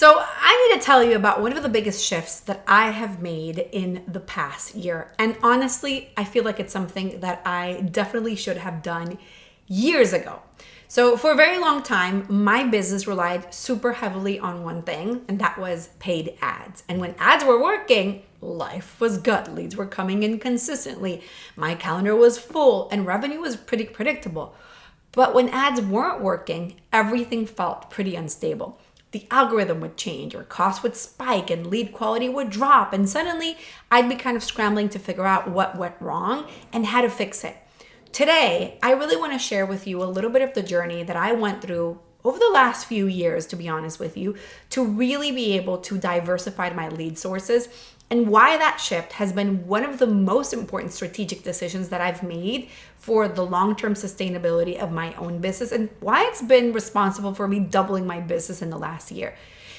So I need to tell you about one of the biggest shifts that I have made in the past year. And honestly, I feel like it's something that I definitely should have done years ago. So for a very long time, my business relied super heavily on one thing, and that was paid ads. And when ads were working, life was good. Leads were coming in consistently. My calendar was full and revenue was pretty predictable. But when ads weren't working, everything felt pretty unstable. The algorithm would change or costs would spike and lead quality would drop. And suddenly I'd be kind of scrambling to figure out what went wrong and how to fix it. Today, I really want to share with you a little bit of the journey that I went through over the last few years, to be honest with you, to really be able to diversify my lead sources and why that shift has been one of the most important strategic decisions that I've made for the long-term sustainability of my own business and why it's been responsible for me doubling my business in the last year.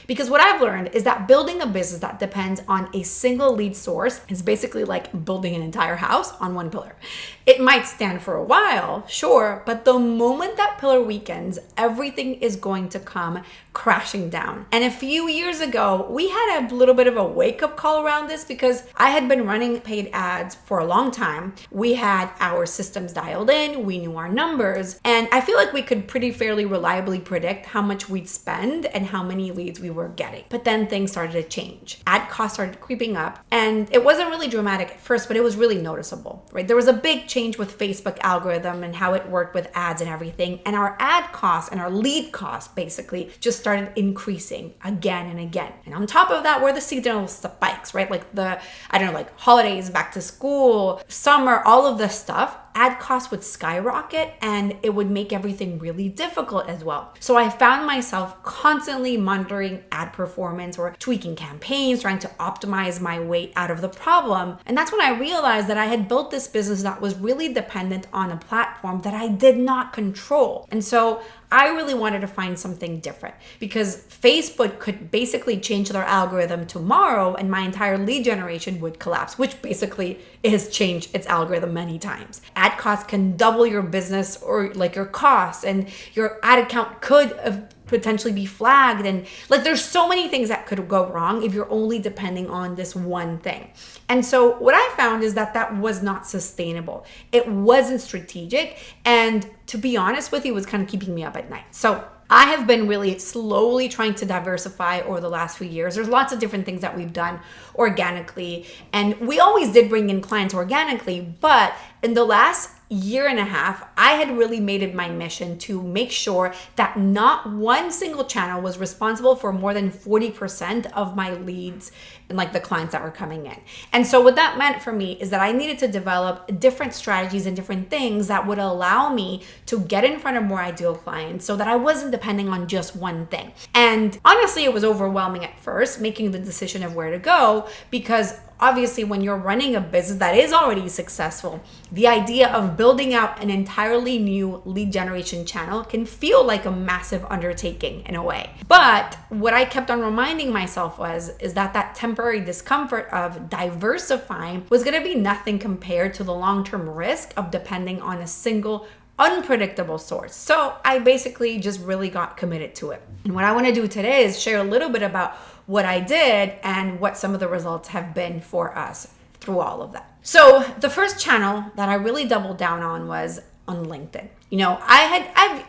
Because what I've learned is that building a business that depends on a single lead source is basically like building an entire house on one pillar. It might stand for a while, sure, but the moment that pillar weakens, everything is going to come crashing down. And a few years ago, we had a little bit of a wake-up call around this because I had been running paid ads for a long time. We had our systems dialed in, we knew our numbers, and I feel like we could pretty fairly reliably predict how much we'd spend and how many leads we were getting. But then things started to change. Ad costs started creeping up, and it wasn't really dramatic at first, but it was really noticeable, right? There was a big change with Facebook algorithm and how it worked with ads and everything, and our ad costs and our lead costs basically just started increasing again and again. And on top of that were the seasonal spikes, right? Like like holidays, back to school, summer, all of this stuff. Ad costs would skyrocket and it would make everything really difficult as well. So I found myself constantly monitoring ad performance or tweaking campaigns, trying to optimize my way out of the problem. And that's when I realized that I had built this business that was really dependent on a platform that I did not control. And so I really wanted to find something different because Facebook could basically change their algorithm tomorrow and my entire lead generation would collapse, which basically has changed its algorithm many times. Ad costs can double your business or like your costs, and your ad account could potentially be flagged, and like there's so many things that could go wrong if you're only depending on this one thing. And so what I found is that that was not sustainable. It wasn't strategic, and to be honest with you, it was kind of keeping me up at night. So I have been really slowly trying to diversify over the last few years. There's lots of different things that we've done organically, and we always did bring in clients organically, but in the last year and a half, I had really made it my mission to make sure that not one single channel was responsible for more than 40% of my leads and like the clients that were coming in. And so what that meant for me is that I needed to develop different strategies and different things that would allow me to get in front of more ideal clients so that I wasn't depending on just one thing. And honestly, it was overwhelming at first, making the decision of where to go, because obviously, when you're running a business that is already successful, the idea of building out an entirely new lead generation channel can feel like a massive undertaking in a way. But what I kept on reminding myself is that temporary discomfort of diversifying was going to be nothing compared to the long-term risk of depending on a single unpredictable source. So I basically just really got committed to it. And what I want to do today is share a little bit about what I did and what some of the results have been for us through all of that. So the first channel that I really doubled down on was on LinkedIn. You know, I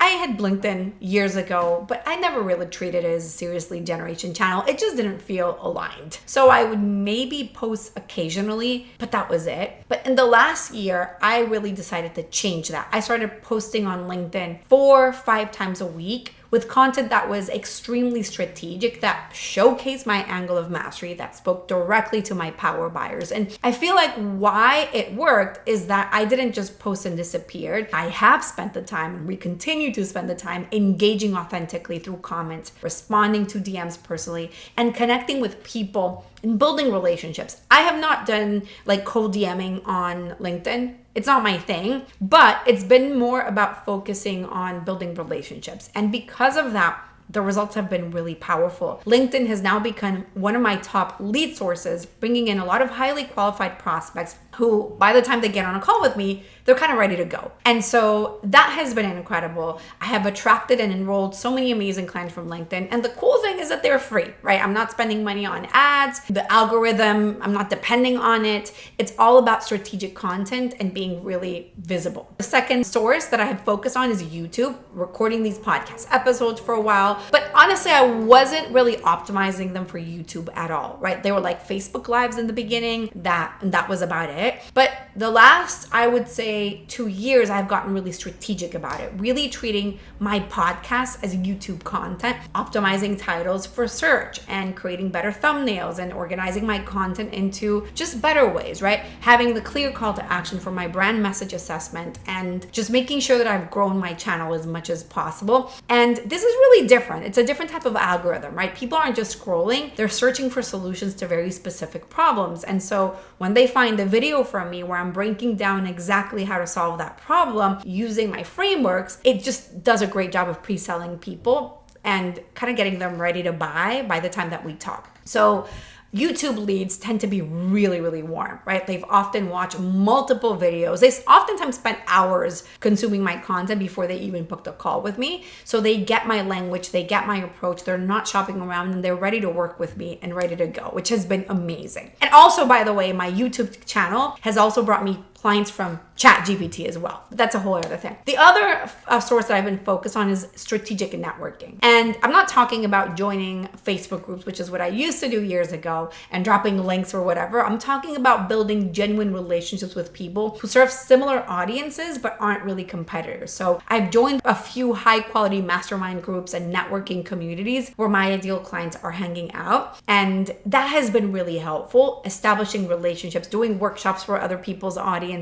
had LinkedIn years ago, but I never really treated it as a serious lead generation channel. It just didn't feel aligned. So I would maybe post occasionally, but that was it. But in the last year, I really decided to change that. I started posting on LinkedIn 4 or 5 times a week with content that was extremely strategic, that showcased my angle of mastery, that spoke directly to my power buyers. And I feel like why it worked is that I didn't just post and disappeared. I have spent the time, and we continue to spend the time, engaging authentically through comments, responding to DMs personally, and connecting with people and building relationships. I have not done like cold DMing on LinkedIn. It's not my thing, but it's been more about focusing on building relationships. And because of that, the results have been really powerful. LinkedIn has now become one of my top lead sources, bringing in a lot of highly qualified prospects who by the time they get on a call with me, they're kind of ready to go. And so that has been incredible. I have attracted and enrolled so many amazing clients from LinkedIn. And the cool thing is that they're free, right? I'm not spending money on ads. The algorithm, I'm not depending on it. It's all about strategic content and being really visible. The second source that I have focused on is YouTube, recording these podcast episodes for a while. But honestly, I wasn't really optimizing them for YouTube at all, right? They were like Facebook Lives in the beginning, that was about it. But the last, I would say, 2 years, I've gotten really strategic about it, really treating my podcast as YouTube content, optimizing titles for search and creating better thumbnails and organizing my content into just better ways, right? Having the clear call to action for my brand message assessment and just making sure that I've grown my channel as much as possible. And this is really different. It's a different type of algorithm, right? People aren't just scrolling, they're searching for solutions to very specific problems. And so when they find a video from me where I'm breaking down exactly how to solve that problem using my frameworks, it just does a great job of pre-selling people and kind of getting them ready to buy by the time that we talk. So YouTube leads tend to be really, really warm, right? They've often watched multiple videos. They oftentimes spent hours consuming my content before they even booked a call with me. So they get my language, they get my approach, they're not shopping around, and they're ready to work with me and ready to go, which has been amazing. And also, by the way, my YouTube channel has also brought me clients from ChatGPT as well. But that's a whole other thing. The other source that I've been focused on is strategic networking. And I'm not talking about joining Facebook groups, which is what I used to do years ago, and dropping links or whatever. I'm talking about building genuine relationships with people who serve similar audiences but aren't really competitors. So I've joined a few high quality mastermind groups and networking communities where my ideal clients are hanging out. And that has been really helpful, establishing relationships, doing workshops for other people's audiences,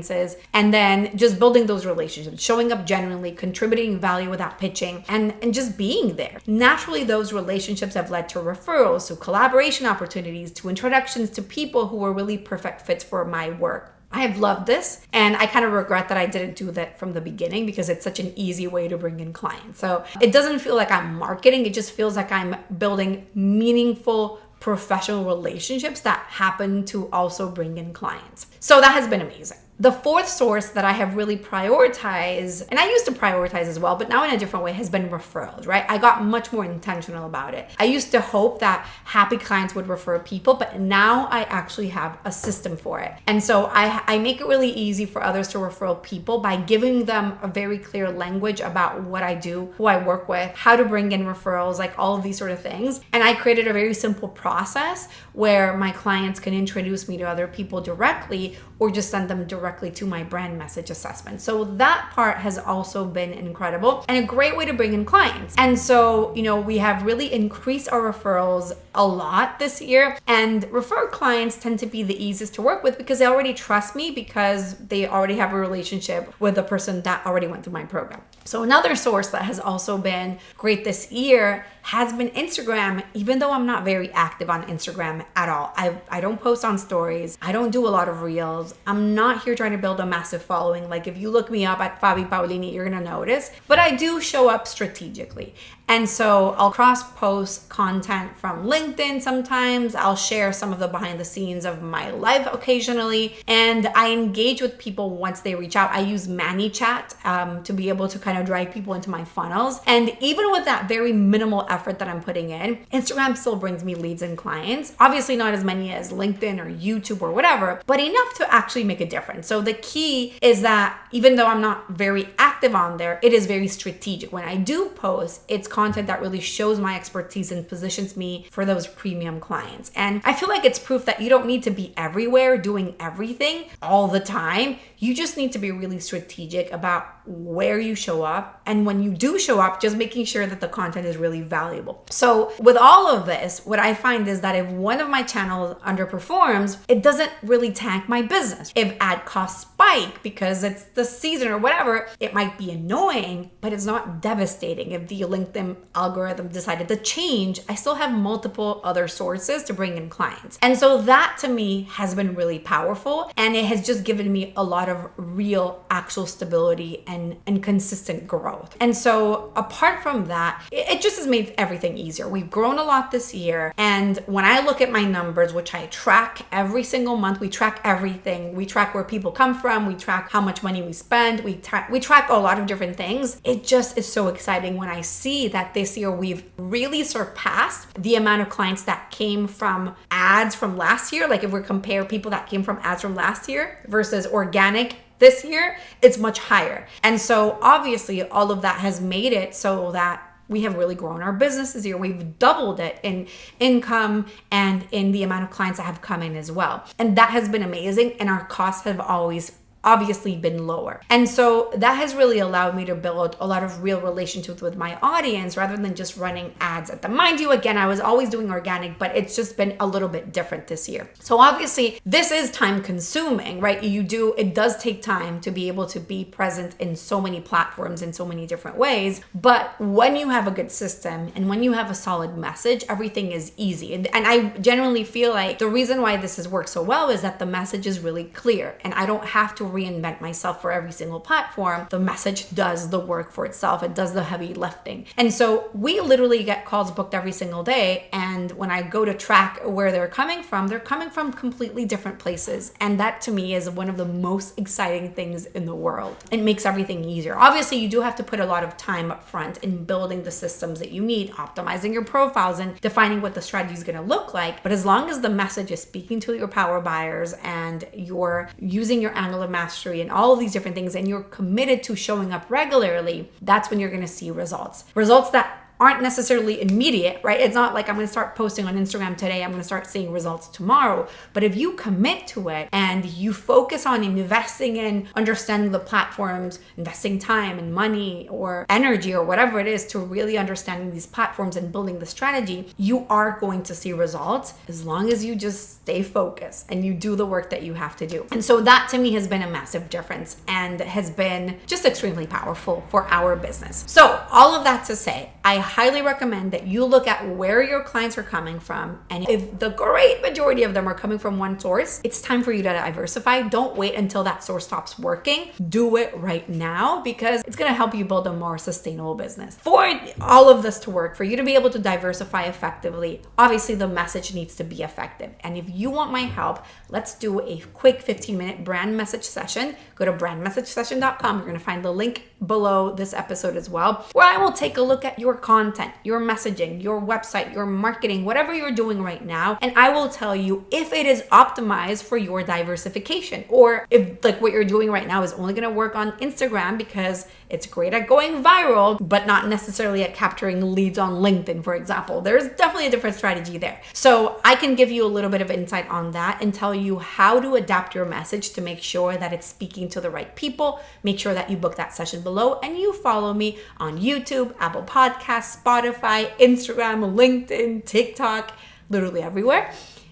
and then just building those relationships, showing up genuinely, contributing value without pitching, and just being there. Naturally, those relationships have led to referrals, to collaboration opportunities, to introductions to people who were really perfect fits for my work. I have loved this, and I kind of regret that I didn't do that from the beginning because it's such an easy way to bring in clients. So it doesn't feel like I'm marketing, it just feels like I'm building meaningful professional relationships that happen to also bring in clients. So that has been amazing. The fourth source that I have really prioritized, and I used to prioritize as well, but now in a different way, has been referrals, right? I got much more intentional about it. I used to hope that happy clients would refer people, but now I actually have a system for it. And so I make it really easy for others to refer people by giving them a very clear language about what I do, who I work with, how to bring in referrals, like all of these sort of things. And I created a very simple process where my clients can introduce me to other people directly or just send them directly to my brand message assessment. So that part has also been incredible and a great way to bring in clients. And so, we have really increased our referrals a lot this year, and referred clients tend to be the easiest to work with because they already trust me because they already have a relationship with the person that already went through my program. So another source that has also been great this year has been Instagram, even though I'm not very active on Instagram at all. I don't post on stories. I don't do a lot of reels. I'm not here trying to build a massive following. Like if you look me up at Fabi Paolini, you're gonna notice, but I do show up strategically. And so I'll cross-post content from LinkedIn sometimes. I'll share some of the behind the scenes of my life occasionally. And I engage with people once they reach out. I use ManyChat to be able to kind of drive people into my funnels. And even with that very minimal effort that I'm putting in, Instagram still brings me leads and clients. Obviously not as many as LinkedIn or YouTube or whatever, but enough to actually make a difference. So the key is that even though I'm not very active on there, it is very strategic. When I do post, it's content that really shows my expertise and positions me for those premium clients. And I feel like it's proof that you don't need to be everywhere doing everything all the time. You just need to be really strategic about where you show up. And when you do show up, just making sure that the content is really valuable. So with all of this, what I find is that if one of my channels underperforms, it doesn't really tank my business. If ad costs spike because it's the season or whatever, it might be annoying, but it's not devastating. If the LinkedIn algorithm decided to change, I still have multiple other sources to bring in clients. And so that to me has been really powerful. And it has just given me a lot of real actual stability and consistent growth. And so apart from that, it just has made everything easier. We've grown a lot this year. And when I look at my numbers, which I track every single month, we track everything. We track where people come from. We track how much money we spend. We track a lot of different things. It just is so exciting when I see that this year we've really surpassed the amount of clients that came from ads from last year. Like if we compare people that came from ads from last year versus organic this year, it's much higher. And so obviously all of that has made it so that we have really grown our business this year. We've doubled it in income and in the amount of clients that have come in as well. And that has been amazing. And our costs have always obviously been lower. And so that has really allowed me to build a lot of real relationships with my audience rather than just running ads at them. Mind you, again, I was always doing organic, but it's just been a little bit different this year. So obviously this is time consuming, right? It does take time to be able to be present in so many platforms in so many different ways. But when you have a good system and when you have a solid message, everything is easy. And I genuinely feel like the reason why this has worked so well is that the message is really clear and I don't have to reinvent myself for every single platform. The message does the work for itself. It does the heavy lifting. And so we literally get calls booked every single day. And when I go to track where they're coming from completely different places. And that to me is one of the most exciting things in the world. It makes everything easier. Obviously, you do have to put a lot of time up front in building the systems that you need, optimizing your profiles and defining what the strategy is going to look like. But as long as the message is speaking to your power buyers and you're using your angle of mastery and all of these different things, and you're committed to showing up regularly, that's when you're going to see results. Results that aren't necessarily immediate, right? It's not like I'm going to start posting on Instagram today, I'm going to start seeing results tomorrow. But if you commit to it and you focus on investing in understanding the platforms, investing time and money or energy or whatever it is to really understanding these platforms and building the strategy, you are going to see results as long as you just stay focused and you do the work that you have to do. And so that to me has been a massive difference and has been just extremely powerful for our business. So all of that to say, I highly recommend that you look at where your clients are coming from. And if the great majority of them are coming from one source, it's time for you to diversify. Don't wait until that source stops working. Do it right now because it's going to help you build a more sustainable business. For all of this to work, for you to be able to diversify effectively, obviously the message needs to be effective. And if you want my help, let's do a quick 15-minute brand message session. Go to brandmessagesession.com. You're going to find the link below this episode as well, where I will take a look at your content, your messaging, your website, your marketing, whatever you're doing right now. And I will tell you if it is optimized for your diversification, or if like what you're doing right now is only going to work on Instagram because it's great at going viral, but not necessarily at capturing leads on LinkedIn, for example. There's definitely a different strategy there. So I can give you a little bit of insight on that and tell you how to adapt your message to make sure that it's speaking to the right people. Make sure that you book that session below and you follow me on YouTube, Apple Podcasts, Spotify, Instagram, LinkedIn, TikTok, literally everywhere.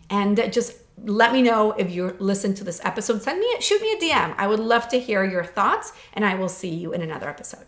And just let me know if you listen to this episode. Shoot me a DM. I would love to hear your thoughts, and I will see you in another episode.